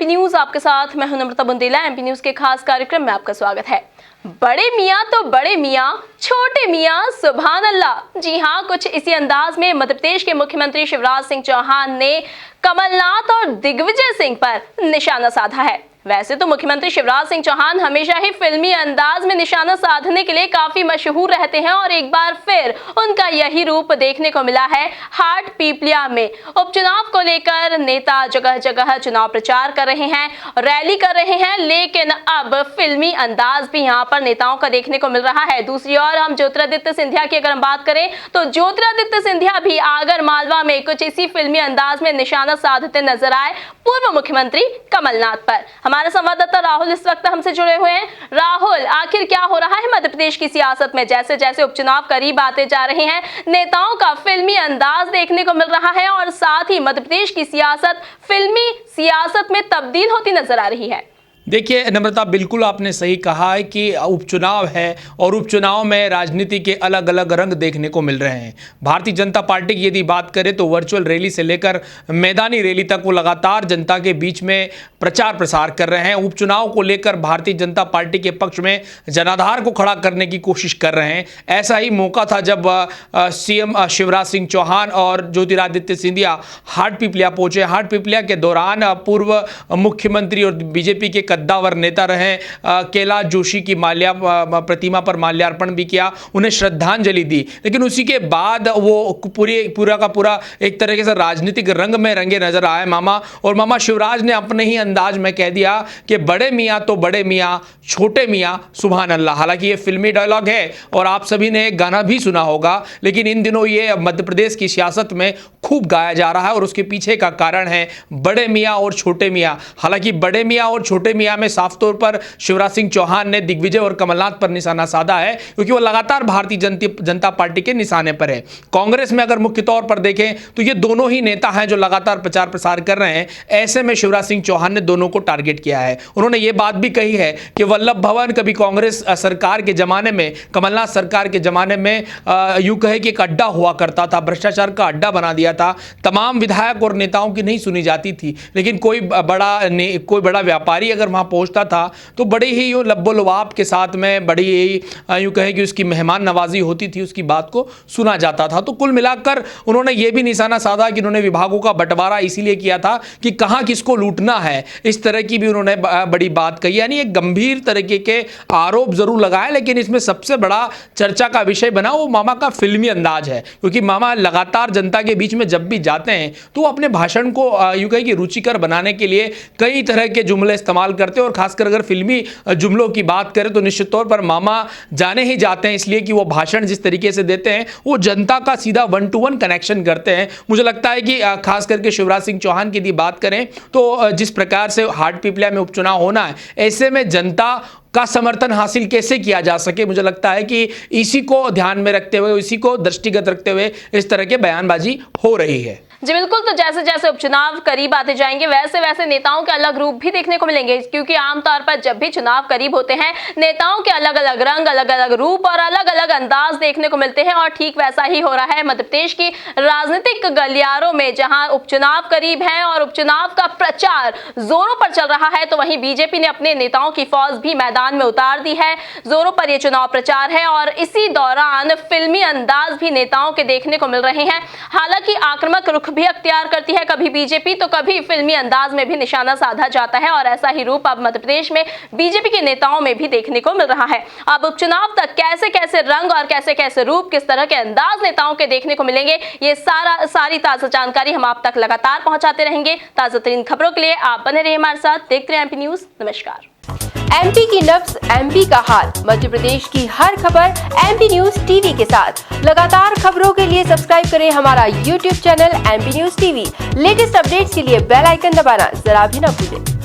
News आपके साथ मैं हूं नम्रता बुंदेला। एमपी न्यूज के खास कार्यक्रम में आपका स्वागत है। बड़े मियाँ तो बड़े मियाँ, छोटे मियाँ सुभान अल्लाह। जी हां, कुछ इसी अंदाज में मध्य प्रदेश के मुख्यमंत्री शिवराज सिंह चौहान ने कमलनाथ और दिग्विजय सिंह पर निशाना साधा है। वैसे तो मुख्यमंत्री शिवराज सिंह चौहान हमेशा ही फिल्मी अंदाज में निशाना साधने के लिए काफी मशहूर रहते हैं और एक बार फिर उनका यही रूप देखने को मिला है हाट पीपलिया में। उपचुनाव को लेकर नेता जगह जगह चुनाव प्रचार कर रहे हैं, रैली कर रहे हैं, लेकिन अब फिल्मी अंदाज भी यहां पर नेताओं का देखने को मिल रहा है। दूसरी ओर हम ज्योतिरादित्य सिंधिया की अगर हम बात करें तो ज्योतिरादित्य सिंधिया भी आगर मालवा में कुछ इसी फिल्मी अंदाज में निशाना साधते नजर आए पूर्व मुख्यमंत्री कमलनाथ पर। हमारे संवाददाता राहुल इस वक्त हमसे जुड़े हुए हैं। राहुल, आखिर क्या हो रहा है मध्य प्रदेश की सियासत में? जैसे जैसे उपचुनाव करीब आते जा रहे हैं, नेताओं का फिल्मी अंदाज देखने को मिल रहा है और साथ ही मध्य प्रदेश की सियासत फिल्मी सियासत में तब्दील होती नजर आ रही है। देखिए नम्रता, बिल्कुल आपने सही कहा है कि उपचुनाव है और उपचुनाव में राजनीति के अलग अलग रंग देखने को मिल रहे हैं। भारतीय जनता पार्टी की यदि बात करें तो वर्चुअल रैली से लेकर मैदानी रैली तक वो लगातार जनता के बीच में प्रचार प्रसार कर रहे हैं। उपचुनाव को लेकर भारतीय जनता पार्टी के पक्ष में जनाधार को खड़ा करने की कोशिश कर रहे हैं। ऐसा ही मौका था जब सीएम शिवराज सिंह चौहान और ज्योतिरादित्य सिंधिया हाट पीपलिया पहुंचे। हाट पीपलिया के दौरान पूर्व मुख्यमंत्री और बीजेपी के कद्दावर नेता रहे कैलाश जोशी की प्रतिमा पर माल्यार्पण भी किया, उन्हें श्रद्धांजलि दी। लेकिन उसी के बाद वो पूरा का पूरा एक तरीके से राजनीतिक रंग में रंगे नजर आए मामा। और मामा शिवराज ने अपने ही अंदाज में कह दिया कि बड़े मियाँ तो बड़े मियाँ, छोटे मियाँ सुभान अल्लाह। हालांकि ये फिल्मी डायलॉग है और आप सभी ने एक गाना भी सुना होगा, लेकिन इन दिनों ये मध्य प्रदेश की सियासत में खूब गाया जा रहा है और उसके पीछे का कारण है बड़े मियाँ और छोटे मियाँ। हालांकि बड़े मियाँ और छोटे मियाँ में साफ तौर पर शिवराज सिंह चौहान ने दिग्विजय और कमलनाथ पर निशाना साधा है, क्योंकि वो लगातार भारतीय जनता पार्टी के निशाने पर है। कांग्रेस में अगर मुख्य तौर पर देखें तो ये दोनों ही नेता हैं जो लगातार प्रचार प्रसार कर रहे हैं। ऐसे में शिवराज सिंह चौहान ने दोनों को टारगेट किया है। उन्होंने ये बात भी कही है कि वल्लभ भवन कभी कांग्रेस सरकार के जमाने में, कमलनाथ सरकार के जमाने में यूं कहे कि एक अड्डा हुआ करता था, भ्रष्टाचार का अड्डा बना दिया था। तमाम विधायक और नेताओं की नहीं सुनी जाती थी, लेकिन कोई बड़ा व्यापारी अगर वहां पहुंचता था तो बड़ी ही यूं लब्बो-लुआब के साथ में बड़ी ही यूं कहे कि उसकी मेहमान नवाजी होती थी, उसकी बात को सुना जाता था। तो कुल मिलाकर उन्होंने ये भी निशाना साधा कि उन्होंने विभागों का बंटवारा इसीलिए किया था कि कहां किसको लूटना है, इस तरह की भी उन्होंने बड़ी बात कही। यानी एक गंभीर तरीके के आरोप जरूर लगाए, लेकिन इसमें सबसे बड़ा चर्चा का विषय बना वो मामा का फिल्मी अंदाज है। क्योंकि मामा लगातार जनता के बीच में जब भी जाते हैं तो अपने भाषण को यूं कहे कि रुचिकर बनाने के लिए कई तरह के जुमले इस्तेमाल करते हैं। और खासकर अगर फिल्मी जुमलों की बात करें तो निश्चित तौर पर मामा जाने ही जाते हैं, इसलिए कि वो भाषण जिस तरीके से देते हैं वो जनता का सीधा 1 to 1 कनेक्शन करते हैं। मुझे लगता है कि खास करके शिवराज सिंह चौहान की यदि बात करें तो जिस प्रकार से हाट पीपलिया में उपचुनाव होना है, ऐसे में जनता का समर्थन हासिल कैसे किया जा सके, मुझे लगता है कि इसी को ध्यान में रखते हुए, इसी को दृष्टिगत रखते हुए इस तरह के बयानबाजी हो रही है। जी बिल्कुल, तो जैसे जैसे उपचुनाव करीब आते जाएंगे वैसे वैसे नेताओं के अलग रूप भी देखने को मिलेंगे, क्योंकि आमतौर पर जब भी चुनाव करीब होते हैं नेताओं के अलग अलग रंग, अलग अलग रूप और अलग अलग अंदाज देखने को मिलते हैं। और ठीक वैसा ही हो रहा है मध्य प्रदेश की राजनीतिक गलियारों में, जहां उपचुनाव करीब है और उपचुनाव का प्रचार जोरों पर चल रहा है, तो वहीं बीजेपी ने अपने नेताओं की फौज भी मैदान में उतार दी है। जोरों पर यह चुनाव प्रचार है और इसी दौरान फिल्मी अंदाज भी नेताओं के देखने को मिल रहे हैं। हालांकि आक्रामक रुख भी अख्तियार करती है कभी बीजेपी तो कभी फिल्मी अंदाज में भी निशाना साधा जाता है, और ऐसा ही रूप अब मध्य प्रदेश में बीजेपी के नेताओं में भी देखने को मिल रहा है। अब उपचुनाव तक कैसे कैसे रंग और कैसे कैसे रूप, किस तरह के अंदाज नेताओं के देखने को मिलेंगे, ये सारी ताजा जानकारी हम आप तक लगातार पहुंचाते रहेंगे। ताजा तरीन खबरों के लिए आप बने रहिए हमारे साथ, देखते रहिए एमपी न्यूज। नमस्कार। एमपी की नब्ज, एमपी का हाल, मध्य प्रदेश की हर खबर एमपी न्यूज टीवी के साथ। लगातार खबरों के लिए सब्सक्राइब करें हमारा YouTube channel MP news TV. Latest updates के लिए बेल आइकन दबाना जरा भी न भूलें।